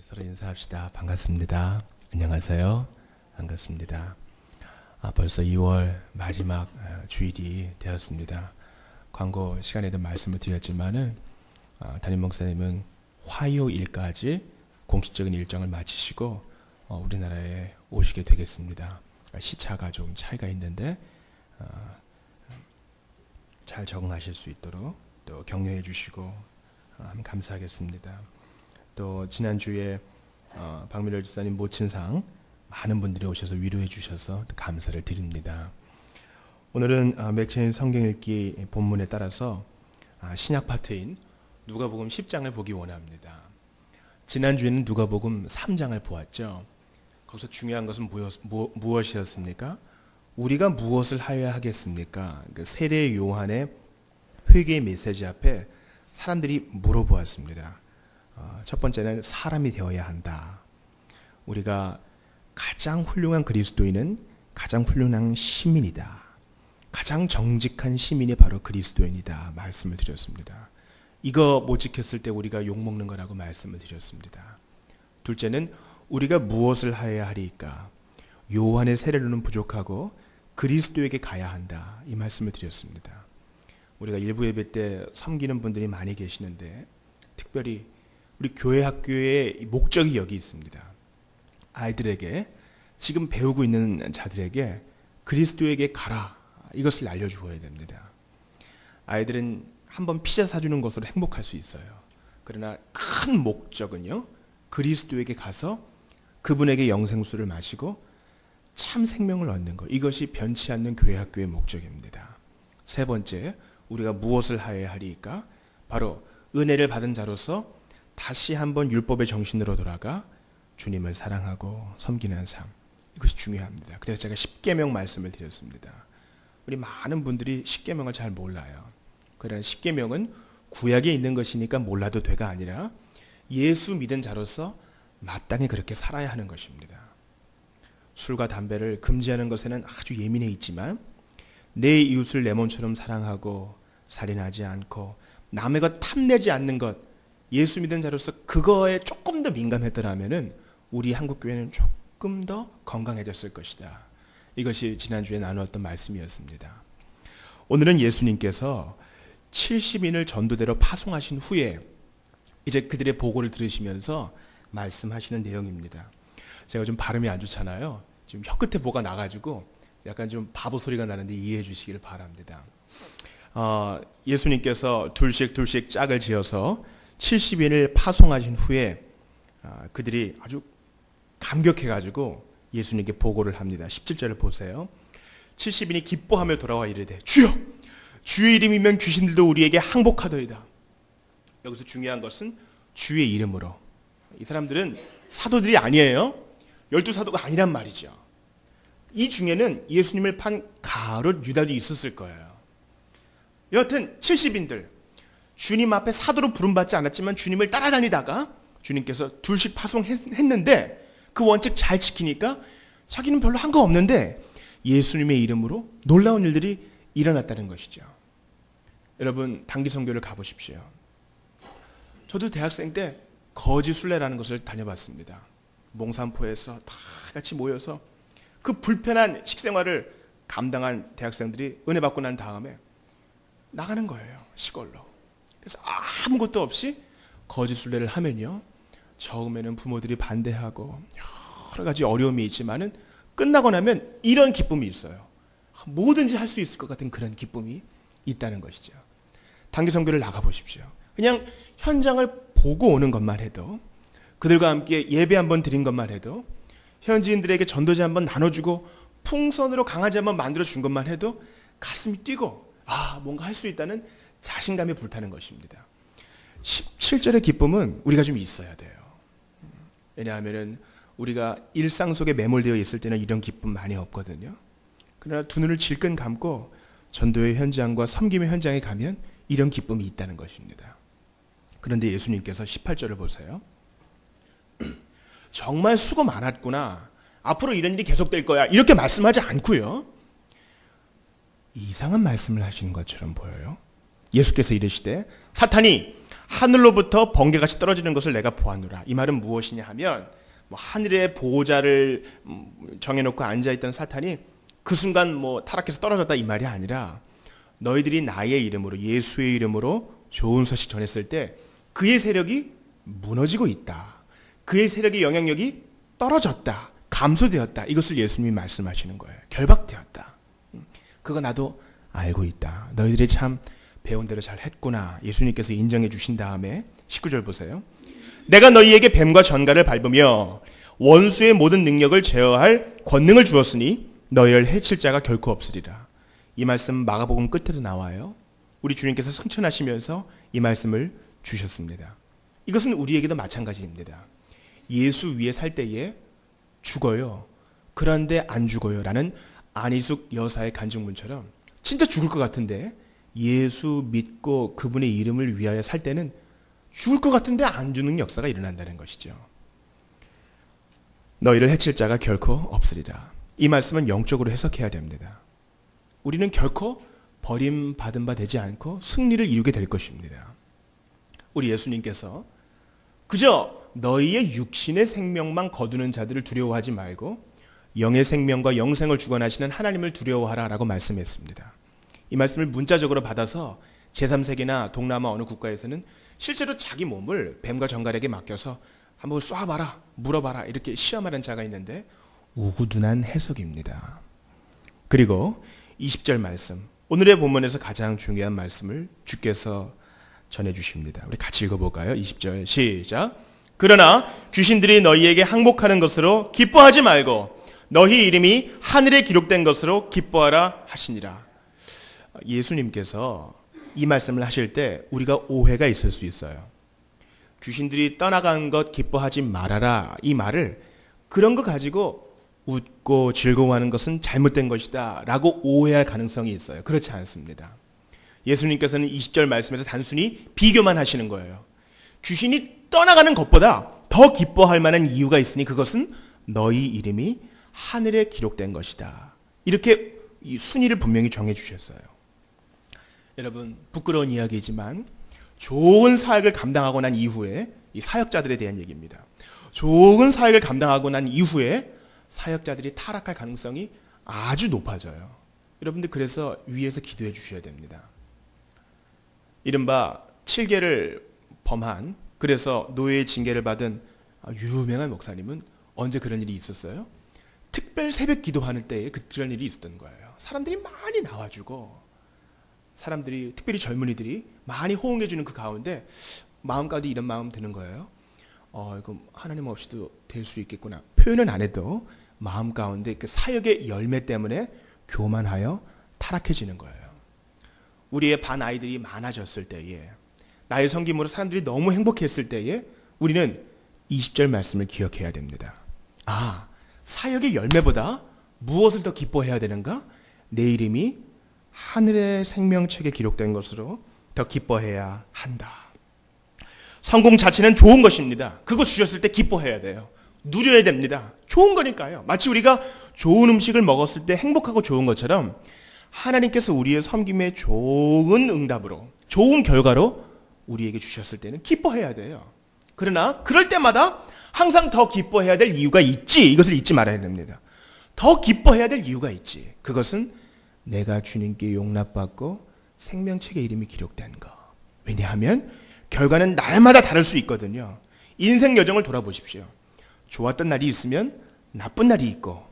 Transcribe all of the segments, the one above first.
서로 인사합시다. 반갑습니다. 안녕하세요. 반갑습니다. 벌써 2월 마지막 주일이 되었습니다. 광고 시간에도 말씀을 드렸지만은 담임 목사님은 화요일까지 공식적인 일정을 마치시고 우리나라에 오시게 되겠습니다. 시차가 좀 차이가 있는데 잘 적응하실 수 있도록 또 격려해 주시고 하면 감사하겠습니다. 또 지난주에 박민열 집사님 모친상 많은 분들이 오셔서 위로해 주셔서 감사를 드립니다. 오늘은 맥체인 성경 읽기 본문에 따라서 신약 파트인 누가복음 10장을 보기 원합니다. 지난주에는 누가복음 3장을 보았죠. 거기서 중요한 것은 무엇이었습니까? 우리가 무엇을 하여야 하겠습니까? 그 세례 요한의 회개의 메시지 앞에 사람들이 물어보았습니다. 첫 번째는 사람이 되어야 한다. 우리가 가장 훌륭한 그리스도인은 가장 훌륭한 시민이다. 가장 정직한 시민이 바로 그리스도인이다. 말씀을 드렸습니다. 이거 못 지켰을 때 우리가 욕먹는 거라고 말씀을 드렸습니다. 둘째는 우리가 무엇을 하여야 하리까? 요한의 세례로는 부족하고 그리스도에게 가야 한다. 이 말씀을 드렸습니다. 우리가 일부 예배 때 섬기는 분들이 많이 계시는데 특별히 우리 교회 학교의 목적이 여기 있습니다. 아이들에게 지금 배우고 있는 자들에게 그리스도에게 가라. 이것을 알려주어야 됩니다. 아이들은 한번 피자 사주는 것으로 행복할 수 있어요. 그러나 큰 목적은요. 그리스도에게 가서 그분에게 영생수를 마시고 참 생명을 얻는 것. 이것이 변치 않는 교회 학교의 목적입니다. 세 번째, 우리가 무엇을 하여야 하리까? 바로 은혜를 받은 자로서 다시 한번 율법의 정신으로 돌아가 주님을 사랑하고 섬기는 삶. 이것이 중요합니다. 그래서 제가 십계명 말씀을 드렸습니다. 우리 많은 분들이 십계명을 잘 몰라요. 그러나 십계명은 구약에 있는 것이니까 몰라도 돼가 아니라 예수 믿은 자로서 마땅히 그렇게 살아야 하는 것입니다. 술과 담배를 금지하는 것에는 아주 예민해 있지만 내 이웃을 내 몸처럼 사랑하고 살인하지 않고 남의 것 탐내지 않는 것, 예수 믿은 자로서 그거에 조금 더 민감했더라면은 우리 한국교회는 조금 더 건강해졌을 것이다. 이것이 지난주에 나누었던 말씀이었습니다. 오늘은 예수님께서 70인을 전도대로 파송하신 후에 이제 그들의 보고를 들으시면서 말씀하시는 내용입니다. 제가 좀 발음이 안 좋잖아요. 지금 혀끝에 뭐가 나가지고 약간 좀 바보 소리가 나는데 이해해 주시길 바랍니다. 예수님께서 둘씩 짝을 지어서 70인을 파송하신 후에 그들이 아주 감격해가지고 예수님께 보고를 합니다. 17절을 보세요. 70인이 기뻐하며 돌아와 이르되 주여! 주의 이름이면 귀신들도 우리에게 항복하더이다. 여기서 중요한 것은 주의 이름으로. 이 사람들은 사도들이 아니에요. 12사도가 아니란 말이죠. 이 중에는 예수님을 판 가룟 유다도 있었을 거예요. 여하튼 70인들 주님 앞에 사도로 부름받지 않았지만 주님을 따라다니다가 주님께서 둘씩 파송했는데 그 원칙 잘 지키니까 자기는 별로 한 거 없는데 예수님의 이름으로 놀라운 일들이 일어났다는 것이죠. 여러분 단기 선교를 가보십시오. 저도 대학생 때 거지 순례라는 것을 다녀봤습니다. 몽산포에서 다 같이 모여서 그 불편한 식생활을 감당한 대학생들이 은혜 받고 난 다음에 나가는 거예요. 시골로. 그래서 아무것도 없이 거지 순례를 하면요. 처음에는 부모들이 반대하고 여러 가지 어려움이 있지만은 끝나고 나면 이런 기쁨이 있어요. 뭐든지 할 수 있을 것 같은 그런 기쁨이 있다는 것이죠. 단기 선교를 나가보십시오. 그냥 현장을 보고 오는 것만 해도 그들과 함께 예배 한번 드린 것만 해도 현지인들에게 전도지 한번 나눠주고 풍선으로 강아지 한번 만들어준 것만 해도 가슴이 뛰고 뭔가 할 수 있다는 자신감이 불타는 것입니다. 17절의 기쁨은 우리가 좀 있어야 돼요. 왜냐하면 우리가 일상 속에 매몰되어 있을 때는 이런 기쁨 많이 없거든요. 그러나 두 눈을 질끈 감고 전도의 현장과 섬김의 현장에 가면 이런 기쁨이 있다는 것입니다. 그런데 예수님께서 18절을 보세요. 정말 수고 많았구나. 앞으로 이런 일이 계속될 거야. 이렇게 말씀하지 않고요. 이상한 말씀을 하시는 것처럼 보여요. 예수께서 이르시되 사탄이 하늘로부터 번개같이 떨어지는 것을 내가 보았노라. 이 말은 무엇이냐 하면 하늘의 보호자를 정해놓고 앉아있던 사탄이 그 순간 타락해서 떨어졌다 이 말이 아니라 너희들이 나의 이름으로 예수의 이름으로 좋은 소식 전했을 때 그의 세력이 무너지고 있다. 그의 세력의 영향력이 떨어졌다. 감소되었다. 이것을 예수님이 말씀하시는 거예요. 결박되었다. 그거 나도 알고 있다. 너희들이 참 배운 대로 잘 했구나. 예수님께서 인정해 주신 다음에 19절 보세요. 내가 너희에게 뱀과 전갈을 밟으며 원수의 모든 능력을 제어할 권능을 주었으니 너희를 해칠 자가 결코 없으리라. 이 말씀 마가복음 끝에도 나와요. 우리 주님께서 성천하시면서 이 말씀을 주셨습니다. 이것은 우리에게도 마찬가지입니다. 예수 위에 살 때에 죽어요. 그런데 안 죽어요. 라는 안희숙 여사의 간증문처럼 진짜 죽을 것 같은데 예수 믿고 그분의 이름을 위하여 살 때는 죽을 것 같은데 안 죽는 역사가 일어난다는 것이죠. 너희를 해칠 자가 결코 없으리라. 이 말씀은 영적으로 해석해야 됩니다. 우리는 결코 버림받은 바 되지 않고 승리를 이루게 될 것입니다. 우리 예수님께서 그저 너희의 육신의 생명만 거두는 자들을 두려워하지 말고 영의 생명과 영생을 주관하시는 하나님을 두려워하라 라고 말씀했습니다. 이 말씀을 문자적으로 받아서 제3세계나 동남아 어느 국가에서는 실제로 자기 몸을 뱀과 전갈에게 맡겨서 한번 쏴봐라, 물어봐라 이렇게 시험하는 자가 있는데 우구둔한 해석입니다. 그리고 20절 말씀, 오늘의 본문에서 가장 중요한 말씀을 주께서 전해주십니다. 우리 같이 읽어볼까요? 20절 시작. 그러나 귀신들이 너희에게 항복하는 것으로 기뻐하지 말고 너희 이름이 하늘에 기록된 것으로 기뻐하라 하시니라. 예수님께서 이 말씀을 하실 때 우리가 오해가 있을 수 있어요. 귀신들이 떠나간 것 기뻐하지 말아라 이 말을 그런 거 가지고 웃고 즐거워하는 것은 잘못된 것이다 라고 오해할 가능성이 있어요. 그렇지 않습니다. 예수님께서는 20절 말씀에서 단순히 비교만 하시는 거예요. 귀신이 떠나가는 것보다 더 기뻐할 만한 이유가 있으니 그것은 너희 이름이 하늘에 기록된 것이다. 이렇게 이 순위를 분명히 정해 주셨어요. 여러분 부끄러운 이야기지만 좋은 사역을 감당하고 난 이후에 이 사역자들에 대한 얘기입니다. 좋은 사역을 감당하고 난 이후에 사역자들이 타락할 가능성이 아주 높아져요. 여러분들 그래서 위에서 기도해 주셔야 됩니다. 이른바 7계를 범한 그래서 노예의 징계를 받은 유명한 목사님은 언제 그런 일이 있었어요? 특별 새벽 기도하는 때에 그런 일이 있었던 거예요. 사람들이 많이 나와주고 사람들이 특별히 젊은이들이 많이 호응해 주는 그 가운데 마음 가운데 이런 마음 드는 거예요. 이거 하나님 없이도 될 수 있겠구나. 표현은 안 해도 마음 가운데 그 사역의 열매 때문에 교만하여 타락해지는 거예요. 우리의 반 아이들이 많아졌을 때에 나의 섬김으로 사람들이 너무 행복했을 때에 우리는 20절 말씀을 기억해야 됩니다. 사역의 열매보다 무엇을 더 기뻐해야 되는가? 내 이름이 하늘의 생명책에 기록된 것으로 더 기뻐해야 한다. 성공 자체는 좋은 것입니다. 그거 주셨을 때 기뻐해야 돼요. 누려야 됩니다. 좋은 거니까요. 마치 우리가 좋은 음식을 먹었을 때 행복하고 좋은 것처럼 하나님께서 우리의 섬김에 좋은 응답으로 좋은 결과로 우리에게 주셨을 때는 기뻐해야 돼요. 그러나 그럴 때마다 항상 더 기뻐해야 될 이유가 있지. 이것을 잊지 말아야 됩니다. 더 기뻐해야 될 이유가 있지. 그것은 내가 주님께 용납받고 생명책에 이름이 기록된 거. 왜냐하면 결과는 날마다 다를 수 있거든요. 인생 여정을 돌아보십시오. 좋았던 날이 있으면 나쁜 날이 있고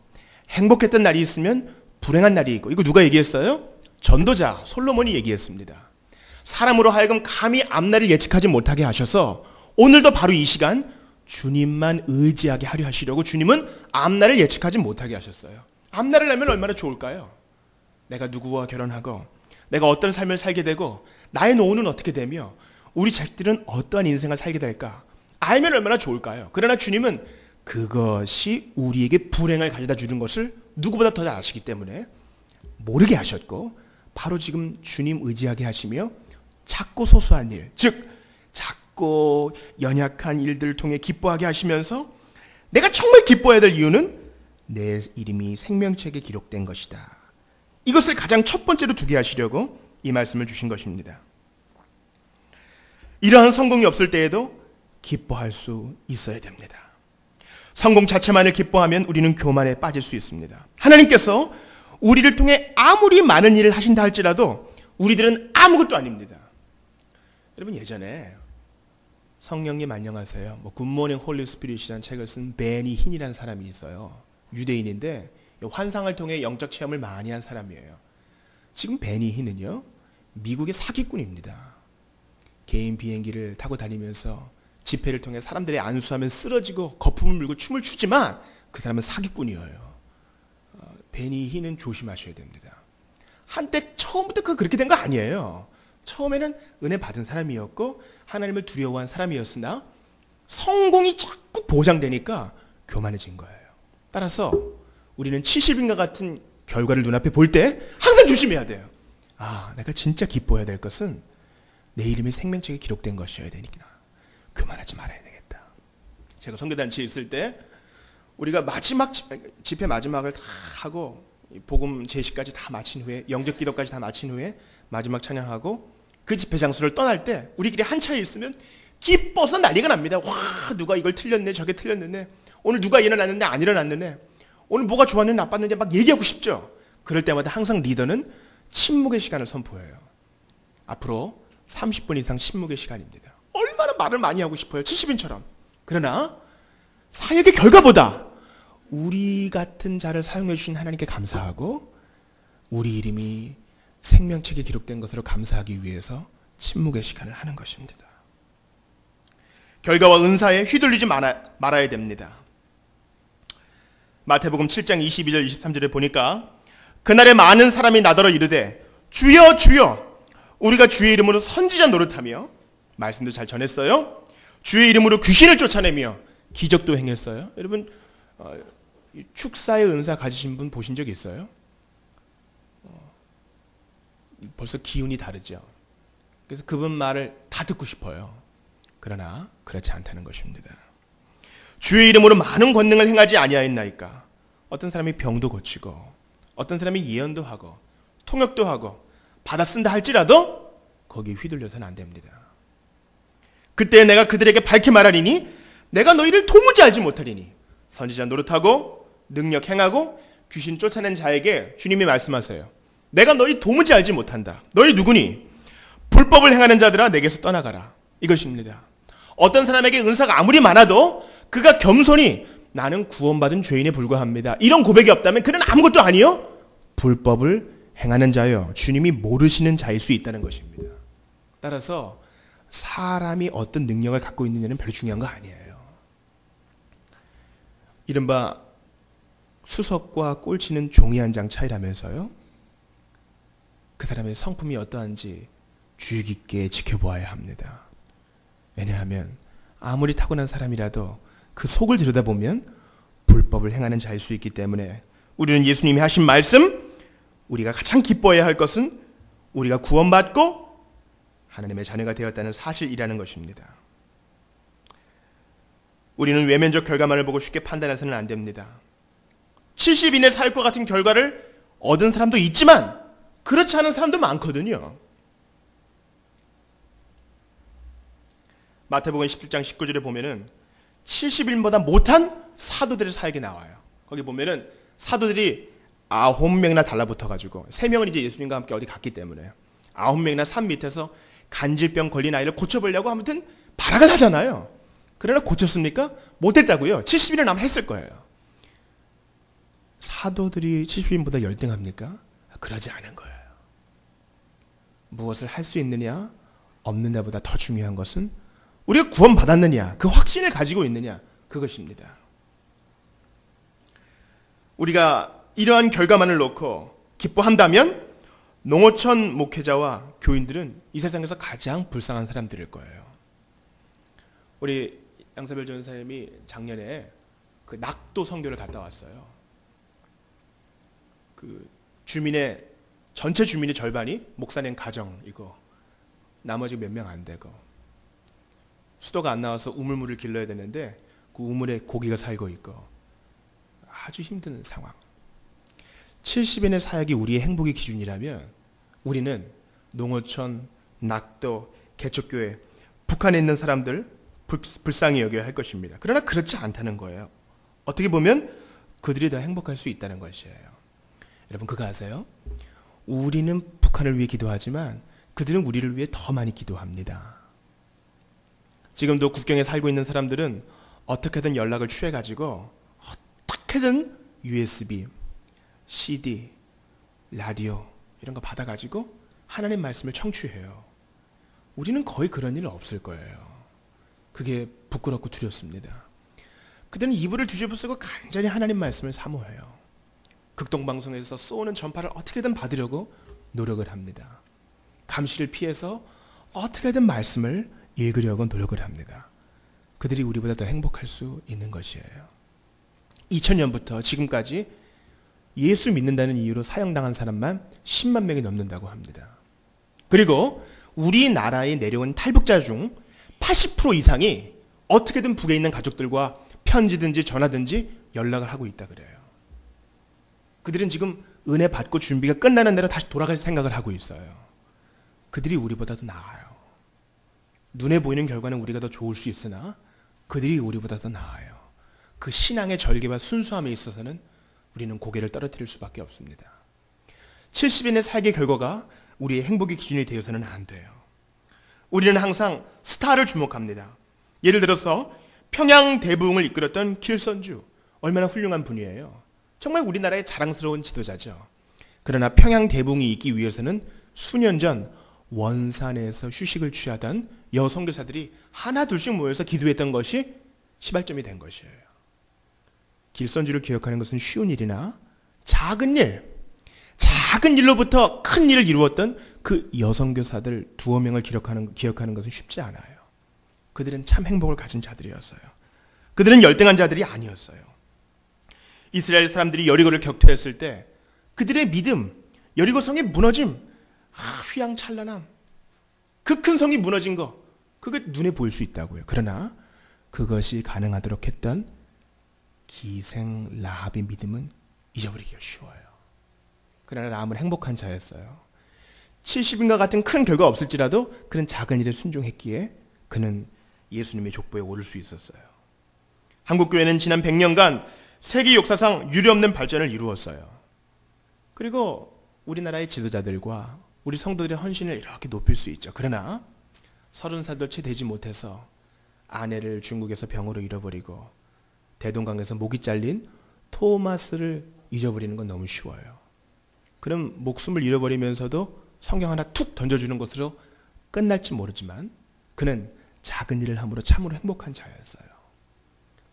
행복했던 날이 있으면 불행한 날이 있고 이거 누가 얘기했어요? 전도자 솔로몬이 얘기했습니다. 사람으로 하여금 감히 앞날을 예측하지 못하게 하셔서 오늘도 바로 이 시간 주님만 의지하게 하려 하시려고 주님은 앞날을 예측하지 못하게 하셨어요. 앞날을 알면 얼마나 좋을까요? 내가 누구와 결혼하고 내가 어떤 삶을 살게 되고 나의 노후는 어떻게 되며 우리 자식들은 어떠한 인생을 살게 될까? 알면 얼마나 좋을까요? 그러나 주님은 그것이 우리에게 불행을 가져다 주는 것을 누구보다 더 잘 아시기 때문에 모르게 하셨고 바로 지금 주님 의지하게 하시며 작고 소소한 일, 즉 작고 연약한 일들을 통해 기뻐하게 하시면서 내가 정말 기뻐해야 될 이유는 내 이름이 생명책에 기록된 것이다. 이것을 가장 첫 번째로 두게 하시려고 이 말씀을 주신 것입니다. 이러한 성공이 없을 때에도 기뻐할 수 있어야 됩니다. 성공 자체만을 기뻐하면 우리는 교만에 빠질 수 있습니다. 하나님께서 우리를 통해 아무리 많은 일을 하신다 할지라도 우리들은 아무것도 아닙니다. 여러분, 예전에 성령님 안녕하세요, 굿모닝 홀리 스피릿이라는 책을 쓴 베니 힌이라는 사람이 있어요. 유대인인데 환상을 통해 영적 체험을 많이 한 사람이에요. 지금 베니 힌은요, 미국의 사기꾼입니다. 개인 비행기를 타고 다니면서 집회를 통해 사람들이 안수하면 쓰러지고 거품을 물고 춤을 추지만 그 사람은 사기꾼이에요. 베니 힌은 조심하셔야 됩니다. 한때 처음부터 그렇게 된 거 아니에요. 처음에는 은혜 받은 사람이었고 하나님을 두려워한 사람이었으나 성공이 자꾸 보장되니까 교만해진 거예요. 따라서 우리는 70인과 같은 결과를 눈앞에 볼 때 항상 조심해야 돼요. 내가 진짜 기뻐해야 될 것은 내 이름이 생명책에 기록된 것이어야 되니까 교만하지 말아야 되겠다. 제가 선교단체에 있을 때 우리가 마지막 집회 마지막을 다 하고 복음 제시까지 다 마친 후에 영적 기도까지 다 마친 후에 마지막 찬양하고 그 집회 장소를 떠날 때 우리끼리 한 차에 있으면 기뻐서 난리가 납니다. 와, 누가 이걸 틀렸네, 저게 틀렸네, 오늘 누가 일어났는데 안 일어났는데, 오늘 뭐가 좋았는데 나빴는데 막 얘기하고 싶죠. 그럴 때마다 항상 리더는 침묵의 시간을 선포해요. 앞으로 30분 이상 침묵의 시간입니다. 얼마나 말을 많이 하고 싶어요, 70인처럼. 그러나 사역의 결과보다 우리 같은 자를 사용해 주신 하나님께 감사하고 우리 이름이 생명책에 기록된 것으로 감사하기 위해서 침묵의 시간을 하는 것입니다. 결과와 은사에 휘둘리지 말아야 됩니다. 마태복음 7장 22절 23절에 보니까 그날에 많은 사람이 나더러 이르되 주여 주여 우리가 주의 이름으로 선지자 노릇하며, 말씀도 잘 전했어요, 주의 이름으로 귀신을 쫓아내며 기적도 행했어요. 여러분, 축사의 은사 가지신 분 보신 적 있어요? 벌써 기운이 다르죠. 그래서 그분 말을 다 듣고 싶어요. 그러나 그렇지 않다는 것입니다. 주의 이름으로 많은 권능을 행하지 아니하였나이까. 어떤 사람이 병도 고치고 어떤 사람이 예언도 하고 통역도 하고 받아 쓴다 할지라도 거기에 휘둘려서는 안 됩니다. 그때 내가 그들에게 밝히 말하리니 내가 너희를 도무지 알지 못하리니. 선지자 노릇하고 능력 행하고 귀신 쫓아낸 자에게 주님이 말씀하세요. 내가 너희 도무지 알지 못한다. 너희 누구니? 불법을 행하는 자들아 내게서 떠나가라. 이것입니다. 어떤 사람에게 은사가 아무리 많아도 그가 겸손히 나는 구원받은 죄인에 불과합니다, 이런 고백이 없다면 그는 아무것도 아니요 불법을 행하는 자요 주님이 모르시는 자일 수 있다는 것입니다. 따라서 사람이 어떤 능력을 갖고 있느냐는 별로 중요한 거 아니에요. 이른바 수석과 꼴치는 종이 한 장 차이라면서요, 그 사람의 성품이 어떠한지 주의 깊게 지켜보아야 합니다. 왜냐하면 아무리 타고난 사람이라도 그 속을 들여다보면 불법을 행하는 자일 수 있기 때문에 우리는 예수님이 하신 말씀, 우리가 가장 기뻐해야 할 것은 우리가 구원받고 하나님의 자녀가 되었다는 사실이라는 것입니다. 우리는 외면적 결과만을 보고 쉽게 판단해서는 안 됩니다. 70인의 사역과 같은 결과를 얻은 사람도 있지만 그렇지 않은 사람도 많거든요. 마태복음 17장 19절에 보면은 70인보다 못한 사도들의 사역이 나와요. 거기 보면은 사도들이 9명이나 달라붙어가지고 3명은 이제 예수님과 함께 어디 갔기 때문에 9명이나 산 밑에서 간질병 걸린 아이를 고쳐보려고 아무튼 발악을 하잖아요. 그러나 고쳤습니까? 못했다고요. 70인은 아마 했을 거예요. 사도들이 70인보다 열등합니까? 그러지 않은 거예요. 무엇을 할 수 있느냐 없는 데보다 더 중요한 것은 우리가 구원받았느냐, 그 확신을 가지고 있느냐, 그것입니다. 우리가 이러한 결과만을 놓고 기뻐한다면 농어촌 목회자와 교인들은 이 세상에서 가장 불쌍한 사람들일 거예요. 우리 양사별 전사님이 작년에 그 낙도 선교를 갔다 왔어요. 그 전체 주민의 절반이 목사님 가정이고 나머지 몇 명 안 되고 수도가 안 나와서 우물물을 길러야 되는데 그 우물에 고기가 살고 있고 아주 힘든 상황. 70인의 사역이 우리의 행복의 기준이라면 우리는 농어촌, 낙도, 개척교회 북한에 있는 사람들 불쌍히 여겨야 할 것입니다. 그러나 그렇지 않다는 거예요. 어떻게 보면 그들이 더 행복할 수 있다는 것이에요. 여러분 그거 아세요? 우리는 북한을 위해 기도하지만 그들은 우리를 위해 더 많이 기도합니다. 지금도 국경에 살고 있는 사람들은 어떻게든 연락을 취해가지고 어떻게든 USB, CD, 라디오 이런 거 받아가지고 하나님 말씀을 청취해요. 우리는 거의 그런 일 없을 거예요. 그게 부끄럽고 두렵습니다. 그들은 이불을 뒤집어 쓰고 간절히 하나님 말씀을 사모해요. 극동방송에서 쏘는 전파를 어떻게든 받으려고 노력을 합니다. 감시를 피해서 어떻게든 말씀을 읽으려고 노력을 합니다. 그들이 우리보다 더 행복할 수 있는 것이에요. 2000년부터 지금까지 예수 믿는다는 이유로 사형당한 사람만 10만 명이 넘는다고 합니다. 그리고 우리나라에 내려온 탈북자 중 80% 이상이 어떻게든 북에 있는 가족들과 편지든지 전화든지 연락을 하고 있다 그래요. 그들은 지금 은혜 받고 준비가 끝나는 대로 다시 돌아갈 생각을 하고 있어요. 그들이 우리보다 더 나아요. 눈에 보이는 결과는 우리가 더 좋을 수 있으나 그들이 우리보다 더 나아요. 그 신앙의 절개와 순수함에 있어서는 우리는 고개를 떨어뜨릴 수밖에 없습니다. 70인의 살기 결과가 우리의 행복의 기준이 되어서는 안 돼요. 우리는 항상 스타를 주목합니다. 예를 들어서 평양 대부흥을 이끌었던 길선주, 얼마나 훌륭한 분이에요. 정말 우리나라의 자랑스러운 지도자죠. 그러나 평양 대부흥이 있기 위해서는 수년 전 원산에서 휴식을 취하던 여선교사들이 하나 둘씩 모여서 기도했던 것이 시발점이 된 것이에요. 길선주를 기억하는 것은 쉬운 일이나 작은 일로부터 큰 일을 이루었던 그 여선교사들 두어 명을 기억하는 것은 쉽지 않아요. 그들은 참 행복을 가진 자들이었어요. 그들은 열등한 자들이 아니었어요. 이스라엘 사람들이 여리고를 격퇴했을 때 그들의 믿음, 여리고성의 무너짐, 휘황찬란함, 그 큰 성이 무너진 거, 그게 눈에 보일 수 있다고요. 그러나 그것이 가능하도록 했던 기생 라합의 믿음은 잊어버리기가 쉬워요. 그러나 라합은 행복한 자였어요. 70인과 같은 큰 결과 없을지라도 그는 작은 일에 순종했기에 그는 예수님의 족보에 오를 수 있었어요. 한국교회는 지난 100년간 세계 역사상 유례없는 발전을 이루었어요. 그리고 우리나라의 지도자들과 우리 성도들의 헌신을 이렇게 높일 수 있죠. 그러나 30살도 채 되지 못해서 아내를 중국에서 병으로 잃어버리고 대동강에서 목이 잘린 토마스를 잊어버리는 건 너무 쉬워요. 그럼 목숨을 잃어버리면서도 성경 하나 툭 던져주는 것으로 끝날지 모르지만 그는 작은 일을 함으로 참으로 행복한 자였어요.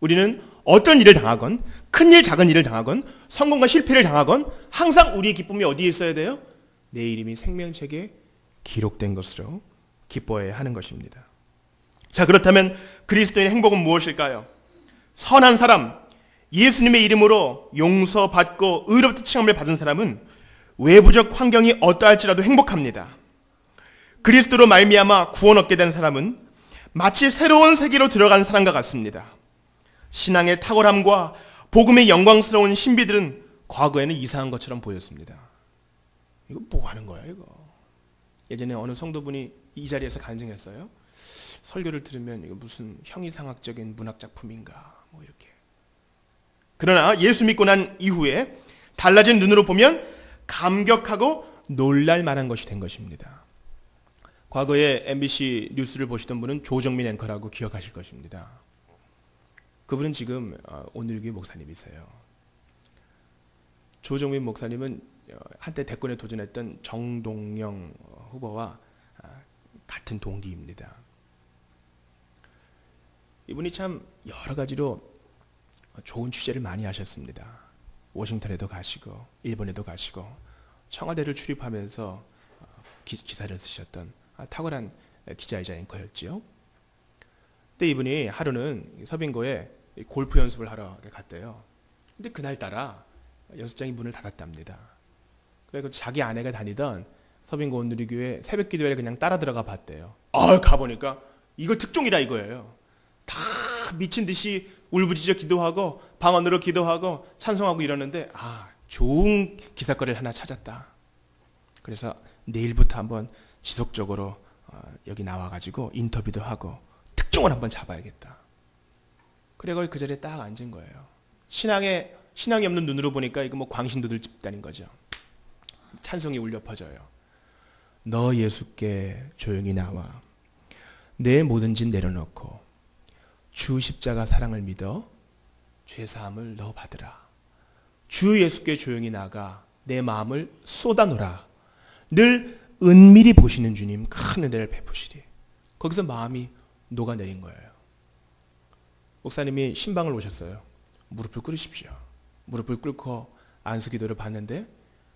우리는 어떤 일을 당하건 큰 일 작은 일을 당하건 성공과 실패를 당하건 항상 우리의 기쁨이 어디에 있어야 돼요? 내 이름이 생명책에 기록된 것으로 기뻐해야 하는 것입니다. 자, 그렇다면 그리스도인의 행복은 무엇일까요? 선한 사람, 예수님의 이름으로 용서받고 의롭다 칭함을 받은 사람은 외부적 환경이 어떠할지라도 행복합니다. 그리스도로 말미암아 구원 얻게 된 사람은 마치 새로운 세계로 들어간 사람과 같습니다. 신앙의 탁월함과 복음의 영광스러운 신비들은 과거에는 이상한 것처럼 보였습니다. 이거 뭐 하는 거야 이거? 예전에 어느 성도분이 이 자리에서 간증했어요. 설교를 들으면 이거 무슨 형이상학적인 문학작품인가 뭐 이렇게. 그러나 예수 믿고 난 이후에 달라진 눈으로 보면 감격하고 놀랄 만한 것이 된 것입니다. 과거에 MBC 뉴스를 보시던 분은 조정민 앵커라고 기억하실 것입니다. 그분은 지금 온누리교회 목사님이세요. 조정민 목사님은 한때 대권에 도전했던 정동영 후보와 같은 동기입니다. 이분이 참 여러 가지로 좋은 취재를 많이 하셨습니다. 워싱턴에도 가시고 일본에도 가시고 청와대를 출입하면서 기사를 쓰셨던 탁월한 기자이자 앵커였지요. 근데 이분이 하루는 서빙고에 골프 연습을 하러 갔대요. 근데 그날따라 연습장이 문을 닫았답니다. 그래서 자기 아내가 다니던 서빙고 온누리교회 새벽 기도회를 그냥 따라 들어가 봤대요. 가보니까 이거 특종이라 이거예요. 다 미친 듯이 울부짖어 기도하고 방언으로 기도하고 찬송하고 이러는데 좋은 기사거리를 하나 찾았다. 그래서 내일부터 한번 지속적으로 여기 나와가지고 인터뷰도 하고 특종을 한번 잡아야겠다. 그래서 그 자리에 딱 앉은 거예요. 신앙이 없는 눈으로 보니까 이거 뭐 광신도들 집단인 거죠. 찬송이 울려 퍼져요. 너 예수께 조용히 나와 내 모든 짓 내려놓고 주 십자가 사랑을 믿어 죄사함을 너 받으라. 주 예수께 조용히 나가 내 마음을 쏟아놓으라. 늘 은밀히 보시는 주님 큰 은혜를 베푸시리. 거기서 마음이 녹아내린 거예요. 목사님이 신방을 오셨어요. 무릎을 꿇으십시오. 무릎을 꿇고 안수기도를 받는데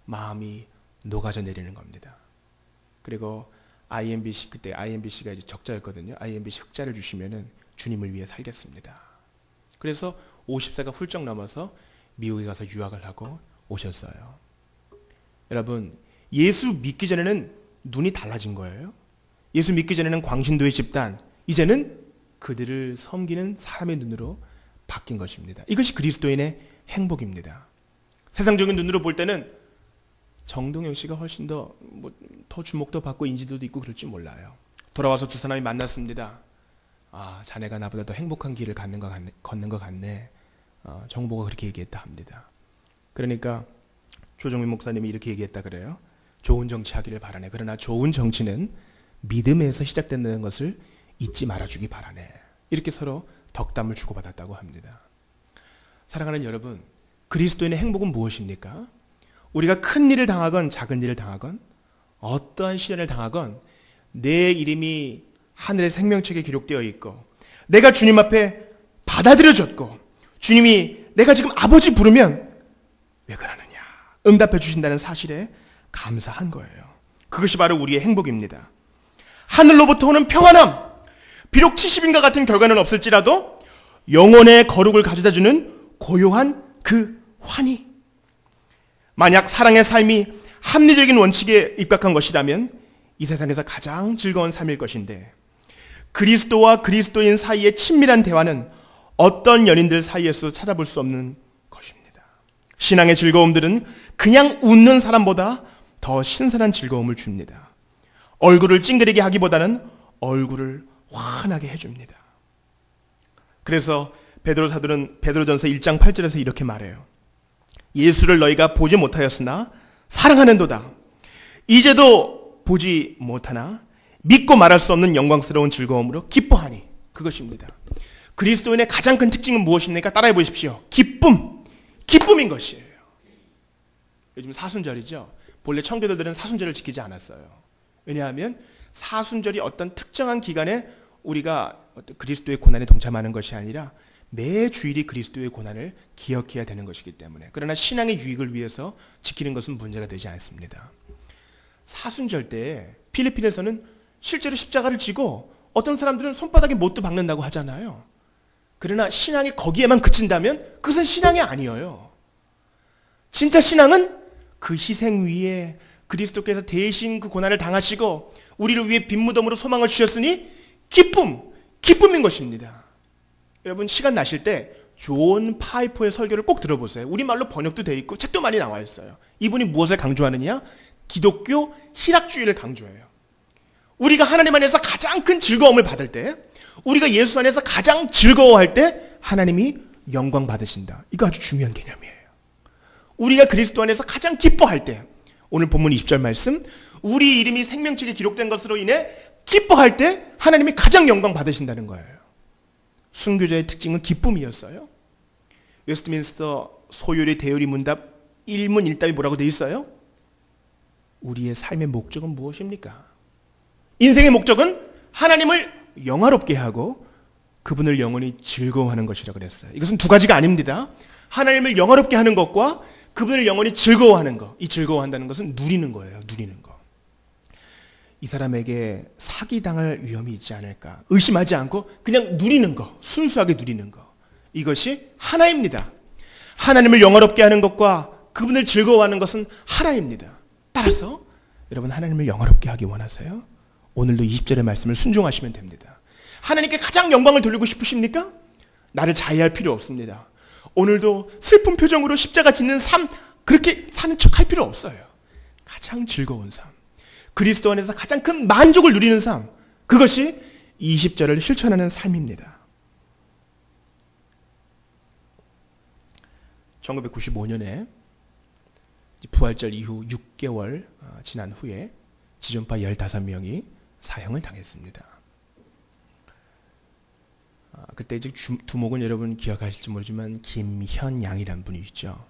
마음이 녹아져 내리는 겁니다. 그리고 IMBC, 그때 IMBC가 이제 적자였거든요. IMBC 흑자를 주시면은 주님을 위해 살겠습니다. 그래서 50세가 훌쩍 넘어서 미국에 가서 유학을 하고 오셨어요. 여러분, 예수 믿기 전에는 눈이 달라진 거예요. 예수 믿기 전에는 광신도의 집단, 이제는 그들을 섬기는 사람의 눈으로 바뀐 것입니다. 이것이 그리스도인의 행복입니다. 세상적인 눈으로 볼 때는 정동영 씨가 훨씬 더 주목도 받고 인지도도 있고 그럴지 몰라요. 돌아와서 두 사람이 만났습니다. 아, 자네가 나보다 더 행복한 길을 걷는 것 같네. 정보가 그렇게 얘기했다 합니다. 그러니까 조정민 목사님이 이렇게 얘기했다 그래요. 좋은 정치하기를 바라네. 그러나 좋은 정치는 믿음에서 시작된다는 것을 잊지 말아주기 바라네. 이렇게 서로 덕담을 주고받았다고 합니다. 사랑하는 여러분, 그리스도인의 행복은 무엇입니까? 우리가 큰 일을 당하건 작은 일을 당하건 어떠한 시련을 당하건 내 이름이 하늘의 생명책에 기록되어 있고 내가 주님 앞에 받아들여졌고 주님이 내가 지금 아버지 부르면 왜 그러느냐 응답해 주신다는 사실에 감사한 거예요. 그것이 바로 우리의 행복입니다. 하늘로부터 오는 평안함, 비록 70인과 같은 결과는 없을지라도 영혼의 거룩을 가져다주는 고요한 그 환희. 만약 사랑의 삶이 합리적인 원칙에 입각한 것이라면 이 세상에서 가장 즐거운 삶일 것인데 그리스도와 그리스도인 사이의 친밀한 대화는 어떤 연인들 사이에서 찾아볼 수 없는 것입니다. 신앙의 즐거움들은 그냥 웃는 사람보다 더 신선한 즐거움을 줍니다. 얼굴을 찡그리게 하기보다는 얼굴을 환하게 해줍니다. 그래서 베드로 사도는 베드로전서 1장 8절에서 이렇게 말해요. 예수를 너희가 보지 못하였으나 사랑하는도다. 이제도 보지 못하나 믿고 말할 수 없는 영광스러운 즐거움으로 기뻐하니. 그것입니다. 그리스도인의 가장 큰 특징은 무엇입니까? 따라해 보십시오. 기쁨인 것이에요. 요즘 사순절이죠. 본래 청교도들은 사순절을 지키지 않았어요. 왜냐하면 사순절이 어떤 특정한 기간에 우리가 그리스도의 고난에 동참하는 것이 아니라 매 주일이 그리스도의 고난을 기억해야 되는 것이기 때문에. 그러나 신앙의 유익을 위해서 지키는 것은 문제가 되지 않습니다. 사순절 때 필리핀에서는 실제로 십자가를 지고 어떤 사람들은 손바닥에 못도 박는다고 하잖아요. 그러나 신앙이 거기에만 그친다면 그것은 신앙이 아니에요. 진짜 신앙은 그 희생 위에 그리스도께서 대신 그 고난을 당하시고 우리를 위해 빈무덤으로 소망을 주셨으니 기쁨인 것입니다. 여러분 시간 나실 때 존 파이퍼의 설교를 꼭 들어보세요. 우리말로 번역도 되어 있고 책도 많이 나와 있어요. 이분이 무엇을 강조하느냐? 기독교 희락주의를 강조해요. 우리가 하나님 안에서 가장 큰 즐거움을 받을 때, 우리가 예수 안에서 가장 즐거워할 때 하나님이 영광 받으신다. 이거 아주 중요한 개념이에요. 우리가 그리스도 안에서 가장 기뻐할 때, 오늘 본문 20절 말씀, 우리 이름이 생명책에 기록된 것으로 인해 기뻐할 때 하나님이 가장 영광 받으신다는 거예요. 순교자의 특징은 기쁨이었어요. 웨스트민스터 소요리 대요리 문답 1문 1답이 뭐라고 되어 있어요? 우리의 삶의 목적은 무엇입니까? 인생의 목적은 하나님을 영화롭게 하고 그분을 영원히 즐거워하는 것이라고 그랬어요. 이것은 두 가지가 아닙니다. 하나님을 영화롭게 하는 것과 그분을 영원히 즐거워하는 것. 이 즐거워한다는 것은 누리는 거예요. 누리는 거. 이 사람에게 사기당할 위험이 있지 않을까 의심하지 않고 그냥 누리는 거, 순수하게 누리는 거. 이것이 하나입니다. 하나님을 영화롭게 하는 것과 그분을 즐거워하는 것은 하나입니다. 따라서 여러분 하나님을 영화롭게 하기 원하세요? 오늘도 20절의 말씀을 순종하시면 됩니다. 하나님께 가장 영광을 돌리고 싶으십니까? 나를 자해할 필요 없습니다. 오늘도 슬픈 표정으로 십자가 짓는 삶 그렇게 사는 척 할 필요 없어요. 가장 즐거운 삶. 그리스도 안에서 가장 큰 만족을 누리는 삶, 그것이 20절을 실천하는 삶입니다. 1995년에 부활절 이후 6개월 지난 후에 지존파 15명이 사형을 당했습니다. 그때 이제 두목은 여러분 기억하실지 모르지만 김현양이라는 분이 있죠.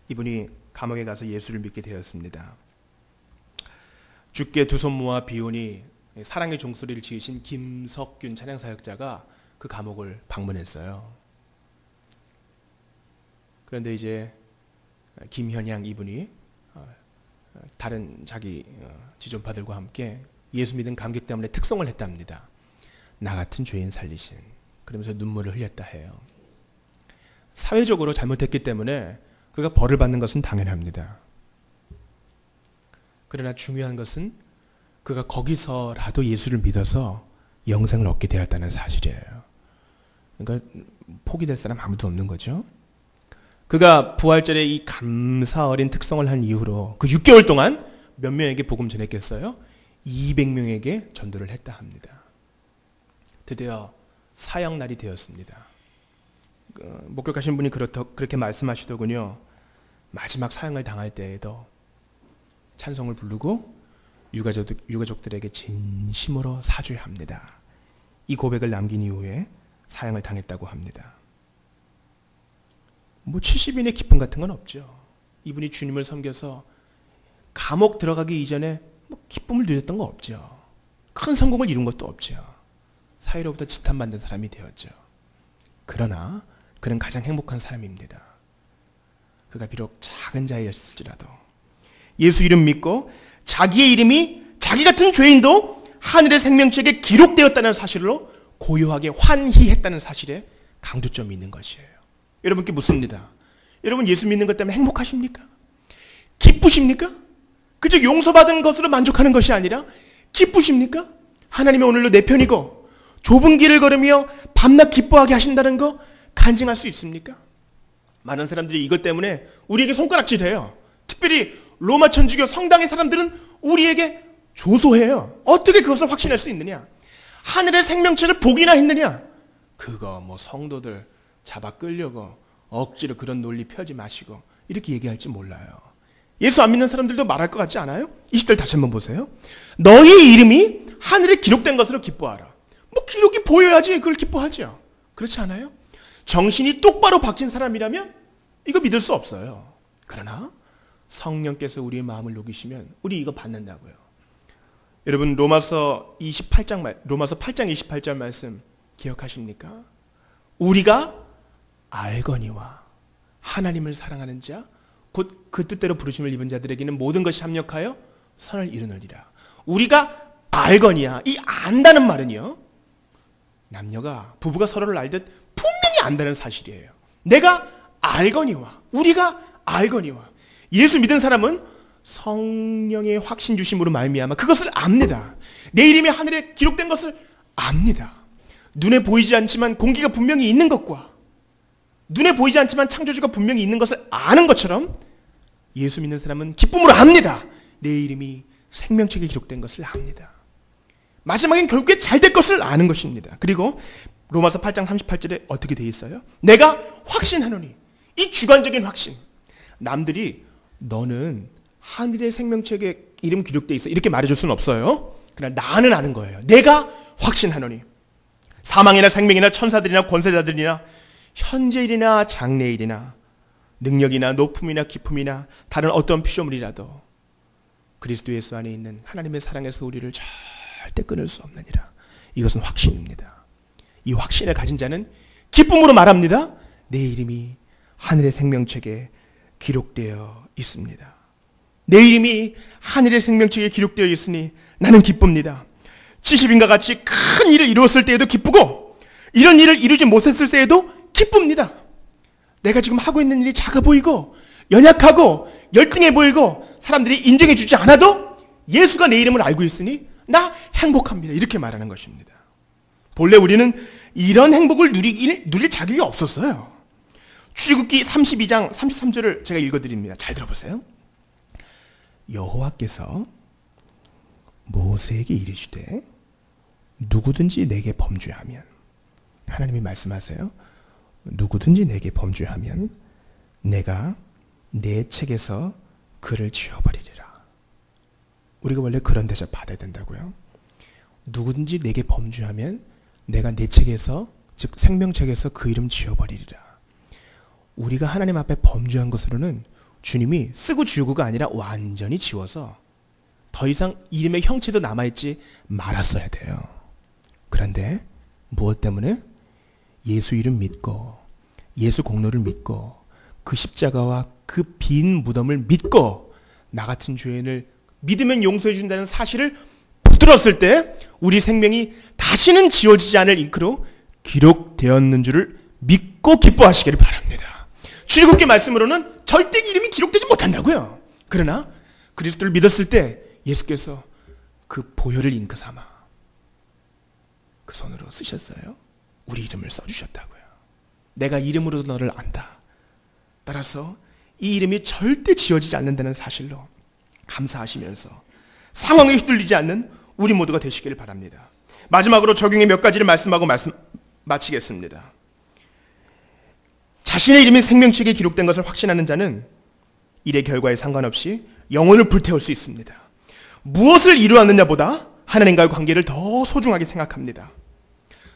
이분이 감옥에 가서 예수를 믿게 되었습니다. 주께 두 손 모아 비오니 사랑의 종소리를 지으신 김석균 찬양사역자가 그 감옥을 방문했어요. 그런데 이제 김현양 이분이 다른 자기 지존파들과 함께 예수 믿은 감격 때문에 특송을 했답니다. 나 같은 죄인 살리신, 그러면서 눈물을 흘렸다 해요. 사회적으로 잘못했기 때문에 그가 벌을 받는 것은 당연합니다. 그러나 중요한 것은 그가 거기서라도 예수를 믿어서 영생을 얻게 되었다는 사실이에요. 그러니까 포기될 사람 아무도 없는 거죠. 그가 부활절에 이 감사 어린 특성을 한 이후로 그 6개월 동안 몇 명에게 복음 전했겠어요? 200명에게 전도를 했다 합니다. 드디어 사형날이 되었습니다. 목격하신 분이 그렇게 말씀하시더군요. 마지막 사형을 당할 때에도 찬송을 부르고 유가족들에게 진심으로 사죄해야 합니다. 이 고백을 남긴 이후에 사형을 당했다고 합니다. 70인의 기쁨 같은 건 없죠. 이분이 주님을 섬겨서 감옥 들어가기 이전에 기쁨을 누렸던 거 없죠. 큰 성공을 이룬 것도 없죠. 사회로부터 지탄받는 사람이 되었죠. 그러나 그는 가장 행복한 사람입니다. 그가 비록 작은 자였을지라도 예수 이름 믿고 자기의 이름이 자기 같은 죄인도 하늘의 생명책에 기록되었다는 사실로 고요하게 환희했다는 사실에 강조점이 있는 것이에요. 여러분께 묻습니다. 여러분 예수 믿는 것 때문에 행복하십니까? 기쁘십니까? 그저 용서받은 것으로 만족하는 것이 아니라 기쁘십니까? 하나님이 오늘도 내 편이고 좁은 길을 걸으며 밤낮 기뻐하게 하신다는 거 간증할 수 있습니까? 많은 사람들이 이것 때문에 우리에게 손가락질해요. 특별히 로마 천주교 성당의 사람들은 우리에게 조소해요. 어떻게 그것을 확신할 수 있느냐? 하늘의 생명책을 보기나 했느냐? 그거 성도들 잡아 끌려고 억지로 그런 논리 펴지 마시고 이렇게 얘기할지 몰라요. 예수 안 믿는 사람들도 말할 것 같지 않아요? 20절 다시 한번 보세요. 너희 이름이 하늘에 기록된 것으로 기뻐하라. 기록이 보여야지 그걸 기뻐하죠. 그렇지 않아요? 정신이 똑바로 박힌 사람이라면 이거 믿을 수 없어요. 그러나 성령께서 우리의 마음을 녹이시면 우리 이거 받는다고요. 여러분 로마서 8장 28절 말씀 기억하십니까? 우리가 알거니와 하나님을 사랑하는 자 곧 그 뜻대로 부르심을 입은 자들에게는 모든 것이 합력하여 선을 이루느니라. 우리가 알거니와, 이 안다는 말은요, 남녀가 부부가 서로를 알듯 분명히 안다는 사실이에요. 내가 알거니와, 우리가 알거니와. 예수 믿은 사람은 성령의 확신 주심으로 말미암아 그것을 압니다. 내 이름이 하늘에 기록된 것을 압니다. 눈에 보이지 않지만 공기가 분명히 있는 것과 눈에 보이지 않지만 창조주가 분명히 있는 것을 아는 것처럼 예수 믿는 사람은 기쁨으로 압니다. 내 이름이 생명책에 기록된 것을 압니다. 마지막엔 결국에 잘 될 것을 아는 것입니다. 그리고 로마서 8장 38절에 어떻게 되어 있어요? 내가 확신하노니, 이 주관적인 확신. 남들이 너는 하늘의 생명책에 이름 기록되어 있어 이렇게 말해줄 수는 없어요. 그러나 나는 아는 거예요. 내가 확신하노니 사망이나 생명이나 천사들이나 권세자들이나 현재일이나 장래일이나 능력이나 높음이나 기품이나 다른 어떤 피조물이라도 그리스도 예수 안에 있는 하나님의 사랑에서 우리를 절대 끊을 수 없느니라. 이것은 확신입니다. 이 확신을 가진 자는 기쁨으로 말합니다. 내 이름이 하늘의 생명책에 기록되어 있습니다. 내 이름이 하늘의 생명책에 기록되어 있으니 나는 기쁩니다. 70인과 같이 큰 일을 이루었을 때에도 기쁘고 이런 일을 이루지 못했을 때에도 기쁩니다. 내가 지금 하고 있는 일이 작아 보이고 연약하고 열등해 보이고 사람들이 인정해 주지 않아도 예수가 내 이름을 알고 있으니 나 행복합니다. 이렇게 말하는 것입니다. 본래 우리는 이런 행복을 누릴 자격이 없었어요. 출애굽기 32장 33절을 제가 읽어드립니다. 잘 들어보세요. 여호와께서 모세에게 이르시되 누구든지 내게 범죄하면, 하나님이 말씀하세요. 누구든지 내게 범죄하면 내가 내 책에서 그를 지워버리리라. 우리가 원래 그런 대접 받아야 된다고요. 누구든지 내게 범죄하면 내가 내 책에서, 즉 생명책에서 그 이름 지워버리리라. 우리가 하나님 앞에 범죄한 것으로는 주님이 쓰고 지우고가 아니라 완전히 지워서 더 이상 이름의 형체도 남아있지 말았어야 돼요. 그런데 무엇 때문에? 예수 이름 믿고 예수 공로를 믿고 그 십자가와 그 빈 무덤을 믿고 나 같은 죄인을 믿으면 용서해 준다는 사실을 붙들었을 때 우리 생명이 다시는 지워지지 않을 잉크로 기록되었는 줄을 믿고 기뻐하시기를 바랍니다. 출애굽기 말씀으로는 절대 이름이 기록되지 못한다고요. 그러나 그리스도를 믿었을 때 예수께서 그 보혈을 잉크 삼아 그 손으로 쓰셨어요. 우리 이름을 써주셨다고요. 내가 이름으로 너를 안다. 따라서 이 이름이 절대 지워지지 않는다는 사실로 감사하시면서 상황에 휘둘리지 않는 우리 모두가 되시기를 바랍니다. 마지막으로 적용의 몇 가지를 말씀하고 마치겠습니다. 자신의 이름이 생명책에 기록된 것을 확신하는 자는 일의 결과에 상관없이 영혼을 불태울 수 있습니다. 무엇을 이루었느냐보다 하나님과의 관계를 더 소중하게 생각합니다.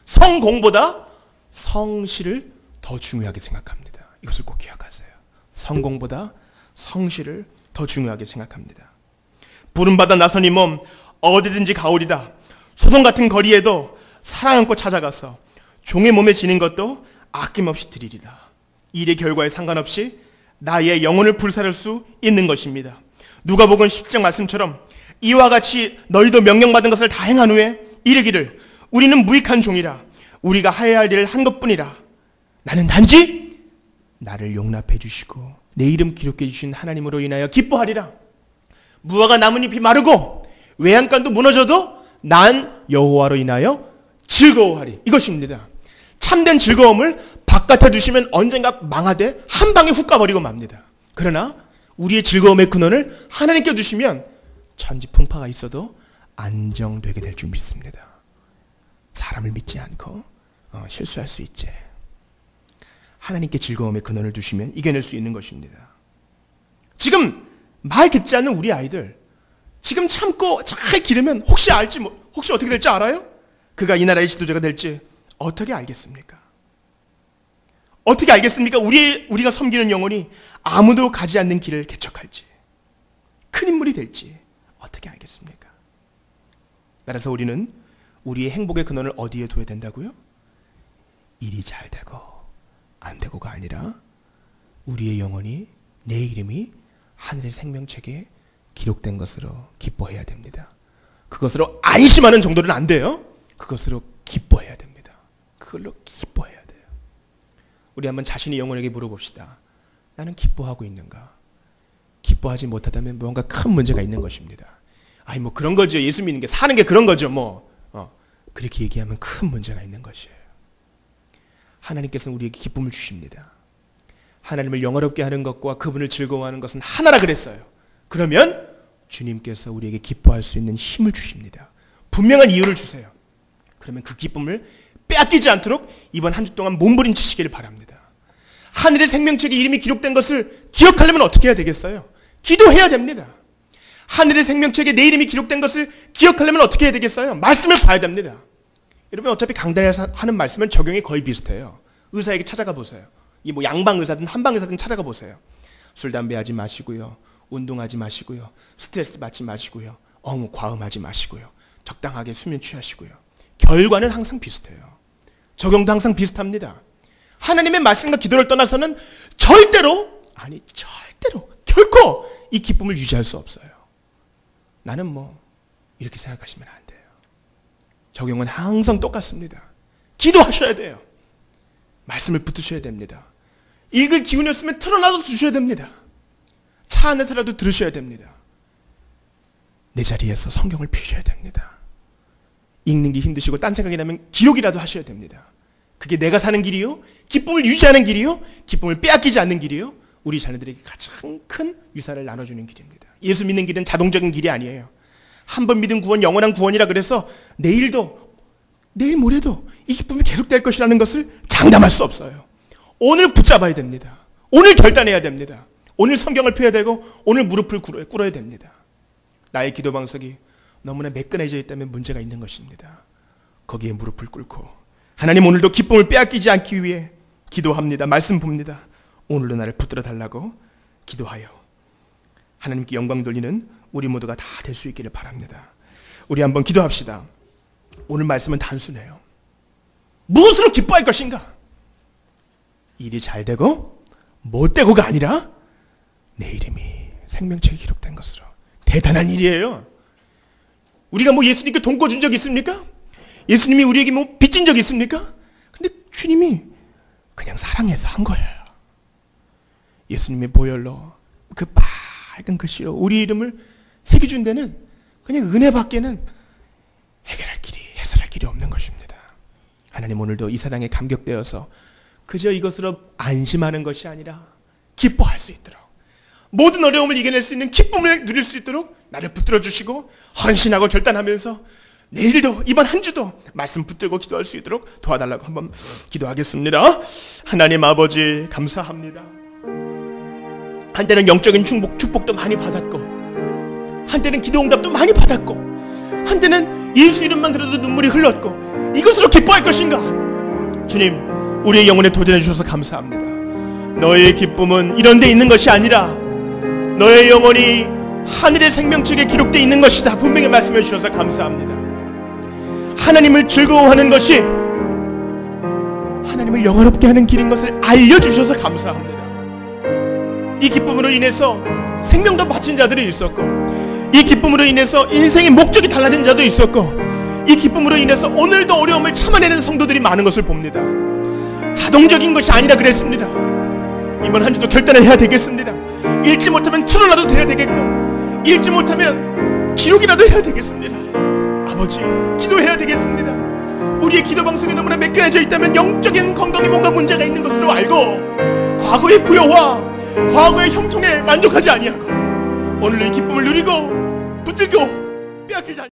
성공보다 성실을 더 중요하게 생각합니다. 이것을 꼭 기억하세요. 성공보다 성실을 더 중요하게 생각합니다. 부름받아 나선 이 몸 어디든지 가오리다. 소돔 같은 거리에도 사랑 안고 찾아가서 종의 몸에 지닌 것도 아낌없이 드리리다. 일의 결과에 상관없이 나의 영혼을 불사를 수 있는 것입니다. 누가복음 10장 말씀처럼 이와 같이 너희도 명령받은 것을 다 행한 후에 이르기를 우리는 무익한 종이라 우리가 하여야 할 일을 한 것뿐이라. 나는 단지 나를 용납해 주시고 내 이름 기록해 주신 하나님으로 인하여 기뻐하리라. 무화과 나뭇잎이 마르고 외양간도 무너져도 난 여호와로 인하여 즐거워하리. 이것입니다. 참된 즐거움을 바깥에 두시면 언젠가 망하되 한 방에 훅 가버리고 맙니다. 그러나 우리의 즐거움의 근원을 하나님께 두시면 천지풍파가 있어도 안정되게 될 줄 믿습니다. 사람을 믿지 않고 실수할 수 있지. 하나님께 즐거움의 근원을 두시면 이겨낼 수 있는 것입니다. 지금 말 듣지 않는 우리 아이들, 지금 참고 잘 기르면 혹시 알지, 혹시 어떻게 될지 알아요? 그가 이 나라의 지도자가 될지 어떻게 알겠습니까? 어떻게 알겠습니까? 우리가 섬기는 영혼이 아무도 가지 않는 길을 개척할지, 큰 인물이 될지 어떻게 알겠습니까? 따라서 우리는 우리의 행복의 근원을 어디에 둬야 된다고요? 일이 잘 되고 안 되고가 아니라 우리의 영혼이, 내 이름이 하늘의 생명책에 기록된 것으로 기뻐해야 됩니다. 그것으로 안심하는 정도는 안 돼요. 그것으로 기뻐해야 됩니다. 그걸로 기뻐해야 돼요. 우리 한번 자신의 영혼에게 물어봅시다. 나는 기뻐하고 있는가? 기뻐하지 못하다면 뭔가 큰 문제가 있는 것입니다. 아니 뭐 그런 거죠. 예수 믿는 게 사는 게 그런 거죠. 그렇게 얘기하면 큰 문제가 있는 것이에요. 하나님께서는 우리에게 기쁨을 주십니다. 하나님을 영화롭게 하는 것과 그분을 즐거워하는 것은 하나라 그랬어요. 그러면 주님께서 우리에게 기뻐할 수 있는 힘을 주십니다. 분명한 이유를 주세요. 그러면 그 기쁨을 빼앗기지 않도록 이번 한 주 동안 몸부림치시기를 바랍니다. 하늘의 생명책에 이름이 기록된 것을 기억하려면 어떻게 해야 되겠어요? 기도해야 됩니다. 하늘의 생명책에 내 이름이 기록된 것을 기억하려면 어떻게 해야 되겠어요? 말씀을 봐야 됩니다. 여러분 어차피 강단에서 하는 말씀은 적용이 거의 비슷해요. 의사에게 찾아가 보세요. 이 뭐 양방 의사든 한방 의사든 찾아가 보세요. 술 담배 하지 마시고요. 운동하지 마시고요. 스트레스 받지 마시고요. 과음하지 마시고요. 적당하게 수면 취하시고요. 결과는 항상 비슷해요. 적용도 항상 비슷합니다. 하나님의 말씀과 기도를 떠나서는 절대로 결코 이 기쁨을 유지할 수 없어요. 나는 이렇게 생각하시면 안 돼요. 적용은 항상 똑같습니다. 기도하셔야 돼요. 말씀을 붙드셔야 됩니다. 읽을 기운이 없으면 틀어놔도 주셔야 됩니다. 차 안에서라도 들으셔야 됩니다. 내 자리에서 성경을 펴셔야 됩니다. 읽는 게 힘드시고 딴 생각이 나면 기록이라도 하셔야 됩니다. 그게 내가 사는 길이요? 기쁨을 유지하는 길이요? 기쁨을 빼앗기지 않는 길이요? 우리 자녀들에게 가장 큰 유산을 나눠주는 길입니다. 예수 믿는 길은 자동적인 길이 아니에요. 한 번 믿은 구원 영원한 구원이라 그래서 내일도 내일 모레도 이 기쁨이 계속될 것이라는 것을 장담할 수 없어요. 오늘 붙잡아야 됩니다. 오늘 결단해야 됩니다. 오늘 성경을 펴야 되고 오늘 무릎을 꿇어야 됩니다. 나의 기도 방석이 너무나 매끈해져 있다면 문제가 있는 것입니다. 거기에 무릎을 꿇고 하나님 오늘도 기쁨을 빼앗기지 않기 위해 기도합니다. 말씀 봅니다. 오늘도 나를 붙들어 달라고 기도하여 하나님께 영광 돌리는 우리 모두가 다 될 수 있기를 바랍니다. 우리 한번 기도합시다. 오늘 말씀은 단순해요. 무엇으로 기뻐할 것인가? 일이 잘 되고 못 되고가 아니라 내 이름이 생명책에 기록된 것으로. 대단한 일이에요. 우리가 뭐 예수님께 돈 꿔준 적 있습니까? 예수님이 우리에게 뭐 빚진 적 있습니까? 근데 주님이 그냥 사랑해서 한 거예요. 예수님의 보혈로 그 밝은 글씨로 우리 이름을 새겨준 데는 그냥 은혜밖에는 해결할 길이, 해설할 길이 없는 것입니다. 하나님 오늘도 이 사랑에 감격되어서 그저 이것으로 안심하는 것이 아니라 기뻐할 수 있도록, 모든 어려움을 이겨낼 수 있는 기쁨을 누릴 수 있도록 나를 붙들어 주시고 헌신하고 결단하면서 내일도 이번 한 주도 말씀 붙들고 기도할 수 있도록 도와달라고 한번 기도하겠습니다. 하나님 아버지 감사합니다. 한때는 영적인 축복도 많이 받았고, 한때는 기도 응답도 많이 받았고, 한때는 예수 이름만 들어도 눈물이 흘렀고, 이것으로 기뻐할 것인가? 주님, 우리의 영혼에 도전해 주셔서 감사합니다. 너의 기쁨은 이런 데 있는 것이 아니라 너의 영혼이 하늘의 생명책에 기록되어 있는 것이다. 분명히 말씀해 주셔서 감사합니다. 하나님을 즐거워하는 것이 하나님을 영화롭게 하는 길인 것을 알려주셔서 감사합니다. 이 기쁨으로 인해서 생명도 바친 자들이 있었고, 이 기쁨으로 인해서 인생의 목적이 달라진 자도 있었고, 이 기쁨으로 인해서 오늘도 어려움을 참아내는 성도들이 많은 것을 봅니다. 자동적인 것이 아니라 그랬습니다. 이번 한 주도 결단을 해야 되겠습니다. 읽지 못하면 틀어놔도 돼야 되겠고, 읽지 못하면 기록이라도 해야 되겠습니다. 아버지, 기도해야 되겠습니다. 우리의 기도 방송이 너무나 매끈해져 있다면 영적인 건강에 뭔가 문제가 있는 것으로 알고, 과거의 부여와 과거의 형통에 만족하지 아니하고 오늘의 기쁨을 누리고 붙들고 빼앗기지 않